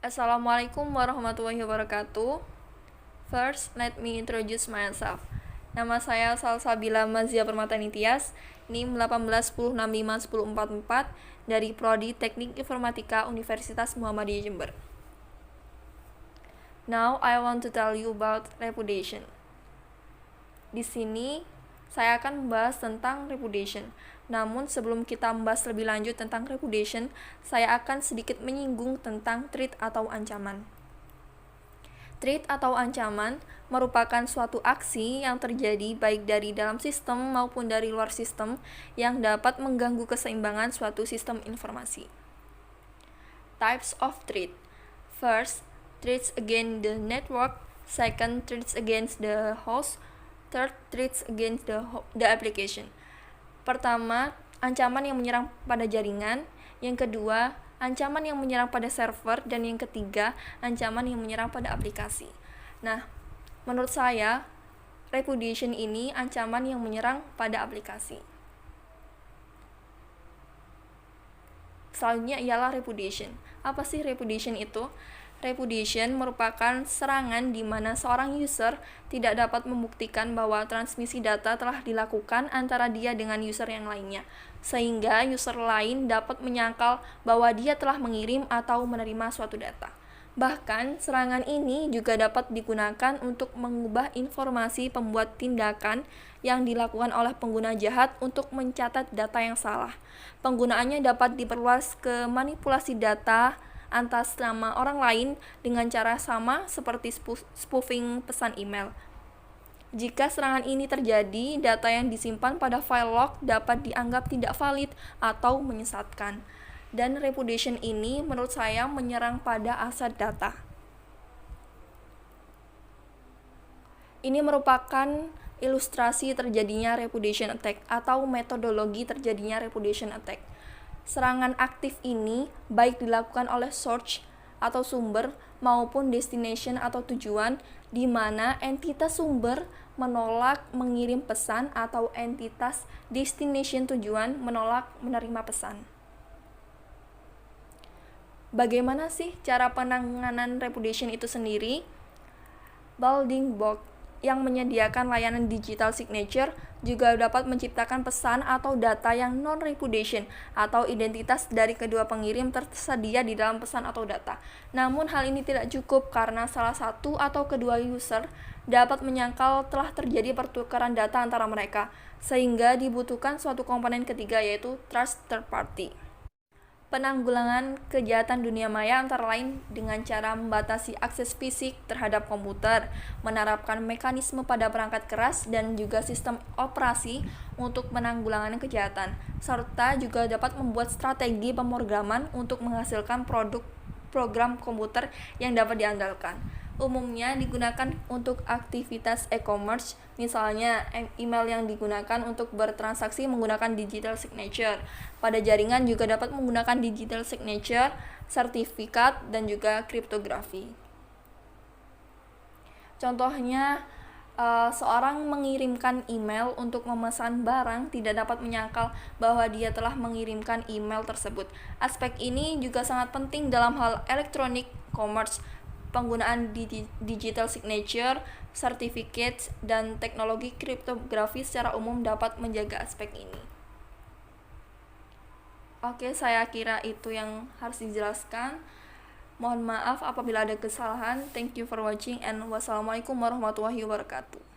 Assalamualaikum warahmatullahi wabarakatuh. First, let me introduce myself. Nama saya Salsabila Mazia Permatani Tias, NIM 1810651044 dari Prodi Teknik Informatika Universitas Muhammadiyah Jember. Now, I want to tell you about repudiation. Di sini, saya akan membahas tentang repudiation. Namun sebelum kita membahas lebih lanjut tentang repudiation, saya akan sedikit menyinggung tentang threat atau ancaman. Threat atau ancaman merupakan suatu aksi yang terjadi baik dari dalam sistem maupun dari luar sistem yang dapat mengganggu keseimbangan suatu sistem informasi. Types of threat. First, threats against the network. Second, threats against the host. Third, threats against the application. Pertama, ancaman yang menyerang pada jaringan. Yang kedua, ancaman yang menyerang pada server. Dan yang ketiga, ancaman yang menyerang pada aplikasi. Nah, menurut saya, repudiation ini ancaman yang menyerang pada aplikasi. Selanjutnya ialah repudiation. Apa sih repudiation itu? Repudiation merupakan serangan di mana seorang user tidak dapat membuktikan bahwa transmisi data telah dilakukan antara dia dengan user yang lainnya, sehingga user lain dapat menyangkal bahwa dia telah mengirim atau menerima suatu data. Bahkan, serangan ini juga dapat digunakan untuk mengubah informasi pembuat tindakan yang dilakukan oleh pengguna jahat untuk mencatat data yang salah. Penggunaannya dapat diperluas ke manipulasi data atas nama orang lain dengan cara sama seperti spoofing pesan email. Jika serangan ini terjadi, data yang disimpan pada file log dapat dianggap tidak valid atau menyesatkan. Dan repudiation ini menurut saya menyerang pada aset data. Ini merupakan ilustrasi terjadinya repudiation attack atau metodologi terjadinya repudiation attack. Serangan aktif ini baik dilakukan oleh source atau sumber maupun destination atau tujuan, di mana entitas sumber menolak mengirim pesan atau entitas destination tujuan menolak menerima pesan. Bagaimana sih cara penanganan repudiation itu sendiri? Building block yang menyediakan layanan digital signature juga dapat menciptakan pesan atau data yang non-repudiation atau identitas dari kedua pengirim tersedia di dalam pesan atau data. Namun hal ini tidak cukup karena salah satu atau kedua user dapat menyangkal telah terjadi pertukaran data antara mereka, sehingga dibutuhkan suatu komponen ketiga yaitu trust third party. Penanggulangan kejahatan dunia maya antara lain dengan cara membatasi akses fisik terhadap komputer, menerapkan mekanisme pada perangkat keras dan juga sistem operasi untuk penanggulangan kejahatan, serta juga dapat membuat strategi pemrograman untuk menghasilkan program komputer yang dapat diandalkan. Umumnya digunakan untuk aktivitas e-commerce, misalnya email yang digunakan untuk bertransaksi menggunakan digital signature. Pada jaringan juga dapat menggunakan digital signature, sertifikat, dan juga kriptografi. Contohnya, seorang mengirimkan email untuk memesan barang tidak dapat menyangkal bahwa dia telah mengirimkan email tersebut. Aspek ini juga sangat penting dalam hal electronic commerce. Penggunaan digital signature, certificates, dan teknologi kriptografi secara umum dapat menjaga aspek ini. Oke, saya kira itu yang harus dijelaskan. Mohon maaf apabila ada kesalahan. Thank you for watching and wassalamualaikum warahmatullahi wabarakatuh.